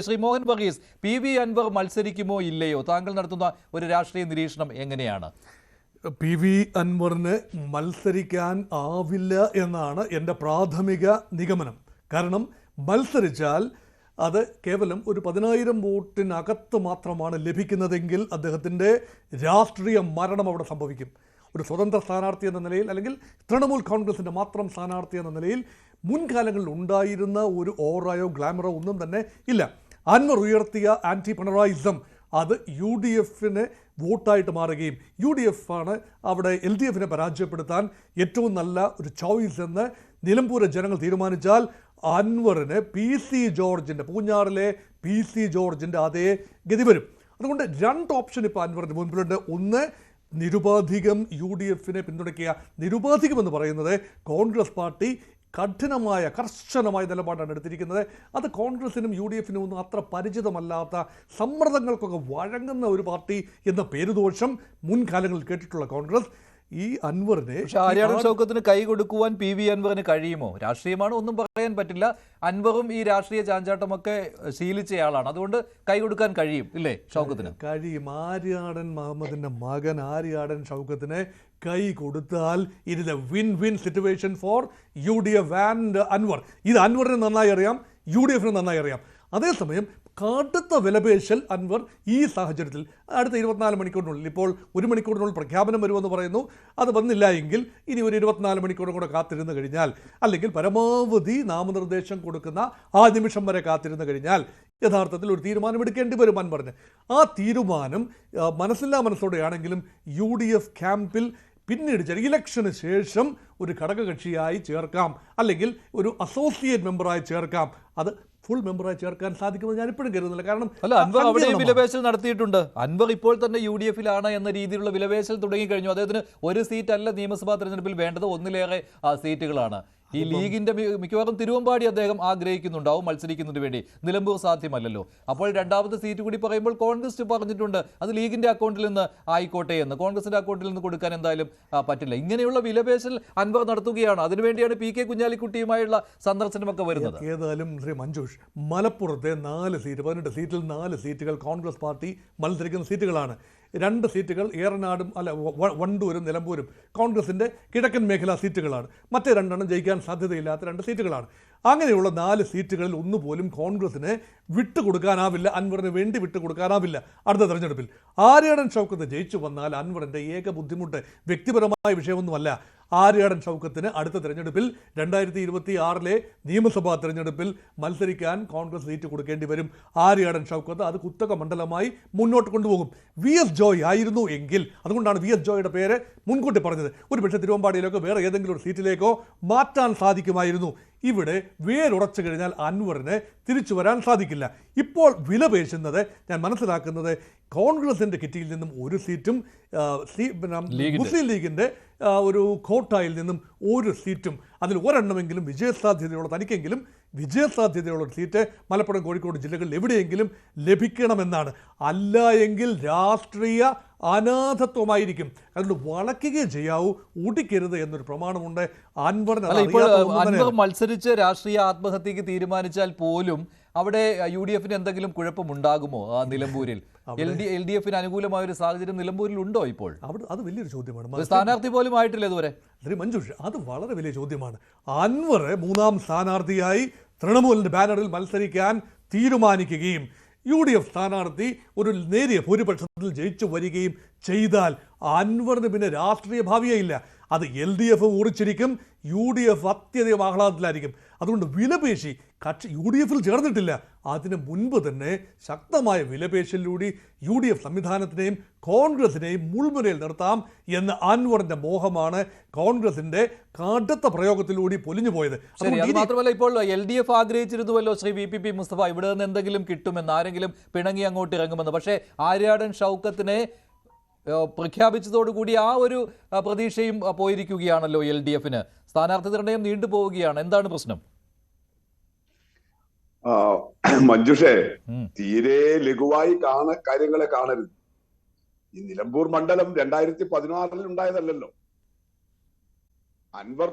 Shri Mohan Varghese, PV Anwar മത്സരിക്കുമോ ഇല്ലയോ? താങ്കൾ നടത്തുന്ന ഒരു രാഷ്ട്രീയ നിരീക്ഷണം എങ്ങനെയാണ്? PV അൻവറിന് മത്സരിക്കാൻ ആവില്ല എന്നാണ് എൻ്റെ പ്രാഥമിക നിഗമനം. കാരണം മത്സരിച്ചാൽ അത് കേവലം ഒരു 10,000 വോട്ടിനകത്ത് മാത്രമാണ് ലഭിക്കുന്നതെങ്കിൽ അദ്ദേഹത്തിൻ്റെ രാഷ്ട്രീയ മരണം അവിടെ സംഭവിക്കും. ഒരു സ്വതന്ത്ര സ്ഥാനാർത്ഥി എന്ന നിലയിൽ, അല്ലെങ്കിൽ തൃണമൂൽ കോൺഗ്രസിൻ്റെ മാത്രം സ്ഥാനാർത്ഥി എന്ന നിലയിൽ മുൻകാലങ്ങളിൽ ഉണ്ടായിരുന്ന ഒരു ഓറയോ ഗ്ലാമറോ ഒന്നും തന്നെ ഇല്ല. അൻവർ ഉയർത്തിയ ആൻറ്റി പിണറായിസം അത് UDFന് വോട്ടായിട്ട് മാറുകയും UDF ആണ് അവിടെ LDFനെ പരാജയപ്പെടുത്താൻ ഏറ്റവും നല്ല ഒരു ചോയ്സ് എന്ന് നിലമ്പൂരെ ജനങ്ങൾ തീരുമാനിച്ചാൽ അൻവറിന് PC ജോർജിൻ്റെ, പൂഞ്ഞാറിലെ PC ജോർജിൻ്റെ അതേ ഗതി വരും. അതുകൊണ്ട് രണ്ട് ഓപ്ഷൻ ഇപ്പോൾ അൻവറിൻ്റെ മുൻപിലുണ്ട്. ഒന്ന്, നിരുപാധികം UDFനെ പിന്തുണയ്ക്കുക. നിരുപാധികം എന്ന് പറയുന്നത് കോൺഗ്രസ് പാർട്ടി കർശനമായ നിലപാടാണ് എടുത്തിരിക്കുന്നത്. അത് കോൺഗ്രസിനും UDFനും ഒന്നും അത്ര പരിചിതമല്ലാത്ത, സമ്മർദ്ദങ്ങൾക്കൊക്കെ വഴങ്ങുന്ന ഒരു പാർട്ടി എന്ന പേരുദോഷം മുൻകാലങ്ങളിൽ കേട്ടിട്ടുള്ള കോൺഗ്രസ് ഈ അൻവറിനെ ഷൗക്കത്തിന് കൈ കൊടുക്കുവാൻ PV അൻവറിന് കഴിയുമോ? രാഷ്ട്രീയമാണ്, ഒന്നും പറയാൻ പറ്റില്ല. അൻവറും ഈ രാഷ്ട്രീയ ചാഞ്ചാട്ടമൊക്കെ ശീലിച്ചയാളാണ്, അതുകൊണ്ട് കൈ കൊടുക്കാൻ കഴിയും ഇല്ലേ ഷൗക്കത്തിന്? കഴിയും. ആര്യാടൻ മുഹമ്മദിൻ്റെ മകൻ ആര്യാടൻ ഷൗക്കത്തിന് കൈ കൊടുത്താൽ it is a win situation for UDF and Anvar. ഇത് അൻവറിന് നന്നായി അറിയാം, UDFന് നന്നായി അറിയാം. അതേസമയം കടുത്ത വിലപേശൽ അൻവർ ഈ സാഹചര്യത്തിൽ അടുത്ത 24 മണിക്കൂറിനുള്ളിൽ, ഇപ്പോൾ 1 മണിക്കൂറിനുള്ളിൽ പ്രഖ്യാപനം വരുമെന്ന് പറയുന്നു. അത് വന്നില്ല എങ്കിൽ ഇനി ഒരു 24 മണിക്കൂറും കൂടെ കാത്തിരുന്ന് കഴിഞ്ഞാൽ, അല്ലെങ്കിൽ പരമാവധി നാമനിർദ്ദേശം കൊടുക്കുന്ന ആ നിമിഷം വരെ കാത്തിരുന്ന് കഴിഞ്ഞാൽ യഥാർത്ഥത്തിൽ ഒരു തീരുമാനമെടുക്കേണ്ടി വരും അൻവറിന്. ആ തീരുമാനം മനസ്സില്ലാ മനസ്സോടെയാണെങ്കിലും UDF ക്യാമ്പിൽ പിന്നീട് ഇലക്ഷന് ശേഷം ഒരു ഘടകകക്ഷിയായി ചേർക്കാം, അല്ലെങ്കിൽ ഒരു അസോസിയേറ്റ് മെമ്പറായി ചേർക്കാം. അത് ഫുൾ മെമ്പറായി ചേർക്കാൻ സാധിക്കുമെന്ന് ഞാൻ ഇപ്പോഴും കരുതുന്നില്ല. കാരണം അൻവർ അവിടെ വിലപേശൽ നടത്തിയിട്ടുണ്ട്. അൻവർ ഇപ്പോൾ തന്നെ UDFലാണ് എന്ന രീതിയിലുള്ള വിലപേശൽ തുടങ്ങിക്കഴിഞ്ഞു. അദ്ദേഹത്തിന് ഒരു സീറ്റല്ല നിയമസഭാ തെരഞ്ഞെടുപ്പിൽ വേണ്ടത്, ഒന്നിലേറെ സീറ്റുകളാണ്. ഈ ലീഗിന്റെ മിക്കവാറും തിരുവമ്പാടി അദ്ദേഹം ആഗ്രഹിക്കുന്നുണ്ടാവും മത്സരിക്കുന്നതിന് വേണ്ടി. നിലമ്പൂർ സാധ്യമല്ലല്ലോ. അപ്പോൾ രണ്ടാമത്തെ സീറ്റ് കൂടി പറയുമ്പോൾ കോൺഗ്രസ് പറഞ്ഞിട്ടുണ്ട് അത് ലീഗിന്റെ അക്കൗണ്ടിൽ നിന്ന് ആയിക്കോട്ടെ എന്ന്. കോൺഗ്രസിന്റെ അക്കൗണ്ടിൽ നിന്ന് കൊടുക്കാൻ എന്തായാലും പറ്റില്ല. ഇങ്ങനെയുള്ള വിലപേശൽ അൻവർ നടത്തുകയാണ്. അതിനുവേണ്ടിയാണ് PK കുഞ്ഞാലിക്കുട്ടിയുമായുള്ള സന്ദർശനമൊക്കെ വരുന്നത്. ഏതായാലും ശ്രീ മഞ്ജുഷ്, മലപ്പുറത്തെ 18 സീറ്റിൽ 4 സീറ്റുകൾ കോൺഗ്രസ് പാർട്ടി മത്സരിക്കുന്ന സീറ്റുകളാണ്. 2 സീറ്റുകൾ ഏറനാടും വണ്ടൂരും നിലമ്പൂരും കോൺഗ്രസിൻ്റെ കിഴക്കൻ മേഖലാ സീറ്റുകളാണ്. മറ്റേ 2 ജയിക്കാൻ സാധ്യതയില്ലാത്ത 2 സീറ്റുകളാണ്. അങ്ങനെയുള്ള 4 സീറ്റുകളിൽ ഒന്നുപോലും കോൺഗ്രസിന് വിട്ടുകൊടുക്കാനാവില്ല, അൻവറിന് വേണ്ടി വിട്ടുകൊടുക്കാനാവില്ല. അടുത്ത തെരഞ്ഞെടുപ്പിൽ ആര്യാടൻ ഷൗക്കത്ത് ജയിച്ചു വന്നാൽ അൻവറിൻ്റെ ഏക ബുദ്ധിമുട്ട് വ്യക്തിപരമായ വിഷയമൊന്നുമല്ല. ആര്യാടൻ ഷൗക്കത്തിന് അടുത്ത തെരഞ്ഞെടുപ്പിൽ 2026 നിയമസഭാ തെരഞ്ഞെടുപ്പിൽ മത്സരിക്കാൻ കോൺഗ്രസ് സീറ്റ് കൊടുക്കേണ്ടി വരും. ആര്യാടൻ ഷൗക്കത്ത് അത് കുത്തക മണ്ഡലമായി മുന്നോട്ട് കൊണ്ടുപോകും. VS ജോയ് ആയിരുന്നു എങ്കിൽ, അതുകൊണ്ടാണ് VS ജോയുടെ പേര് മുൻകൂട്ടി പറഞ്ഞത്, ഒരുപക്ഷെ തിരുവമ്പാടിയിലേക്കോ വേറെ ഏതെങ്കിലും ഒരു സീറ്റിലേക്കോ മാറ്റാൻ സാധിക്കുമായിരുന്നു. ഇവിടെ വേരുറച്ചു കഴിഞ്ഞാൽ അൻവറിന് തിരിച്ചു വരാൻ സാധിക്കില്ല. ഇപ്പോൾ വിലപേശുന്നത് ഞാൻ മനസ്സിലാക്കുന്നത് കോൺഗ്രസിൻ്റെ കിറ്റിയിൽ നിന്നും ഒരു സീറ്റും മുസ്ലിം ലീഗിൻ്റെ ഒരു കോട്ടായിൽ നിന്നും ഒരു സീറ്റും, അതിൽ ഒരെണ്ണമെങ്കിലും വിജയസാധ്യതയുള്ള, തനിക്കെങ്കിലും വിജയസാധ്യതയുള്ള ഒരു സീറ്റ് മലപ്പുറം കോഴിക്കോട് ജില്ലകളിൽ എവിടെയെങ്കിലും ലഭിക്കണമെന്നാണ്. അല്ല എങ്കിൽ രാഷ്ട്രീയ അനാഥത്വമായിരിക്കും. അതുകൊണ്ട് വളയ്ക്കുകയും ചെയ്യാവൂ, ഊട്ടിക്കരുത് എന്നൊരു പ്രമാണമുണ്ട്. അൻവർ മത്സരിച്ച് രാഷ്ട്രീയ ആത്മഹത്യക്ക് തീരുമാനിച്ചാൽ പോലും അവിടെ UDFന് എന്തെങ്കിലും കുഴപ്പമുണ്ടാകുമോ? നിലമ്പൂരിൽ LDFന് അനുകൂലമായ ഒരു സാഹചര്യം നിലമ്പൂരിൽ ഉണ്ടോ ഇപ്പോൾ? അത് വലിയൊരു ചോദ്യമാണ്. സ്ഥാനാർത്ഥി പോലും ആയിട്ടില്ല ഇതുവരെ. ശ്രീ മഞ്ജുഷ്, അത് വളരെ വലിയ ചോദ്യമാണ്. അൻവർ 3ാം സ്ഥാനാർത്ഥിയായി തൃണമൂലിൻ്റെ ബാനറിൽ മത്സരിക്കാൻ തീരുമാനിക്കുകയും UDF സ്ഥാനാർത്ഥി ഒരു നേരിയ ഭൂരിപക്ഷത്തിൽ ജയിച്ചു വരികയും ചെയ്താൽ അൻവറിന് പിന്നെ രാഷ്ട്രീയ ഭാവിയേ ഇല്ല. അത് LDF ഊറിച്ചിരിക്കും, UDF അത്യധികം ആഹ്ലാദത്തിലായിരിക്കും. അതുകൊണ്ട് വിലപേശി കക്ഷി UDFൽ ചേർന്നിട്ടില്ല. അതിന് മുൻപ് തന്നെ ശക്തമായ വിലപേശലിലൂടെ UDF സംവിധാനത്തിനെയും കോൺഗ്രസിനെയും മുൾമുനയിൽ നിർത്താം എന്ന അൻവറിന്റെ മോഹമാണ് കോൺഗ്രസിന്റെ കടുത്ത പ്രയോഗത്തിലൂടെ പൊലിഞ്ഞു പോയത്. മാത്രമല്ല ഇപ്പോൾ LDF ആഗ്രഹിച്ചിരുന്നുവല്ലോ ശ്രീ VPP മുസ്തഫ, ഇവിടെ നിന്ന് എന്തെങ്കിലും കിട്ടുമെന്ന്, ആരെങ്കിലും പിണങ്ങി അങ്ങോട്ട് ഇറങ്ങുമെന്ന്. പക്ഷേ ആര്യാടൻ ഷൗക്കത്തിനെ പ്രഖ്യാപിച്ചതോടുകൂടി ആ ഒരു പ്രതീക്ഷയും പോയിരിക്കുകയാണല്ലോ LDFന്. സ്ഥാനാർത്ഥി നിർണയം നീണ്ടുപോവുകയാണ്. എന്താണ് പ്രശ്നം? മഞ്ജുഷേ, തീരെ ലഘുവായി കാര്യങ്ങളെ കാണരുത്. ഈ നിലമ്പൂർ മണ്ഡലം 2016 ഉണ്ടായതല്ലല്ലോ. അൻവർ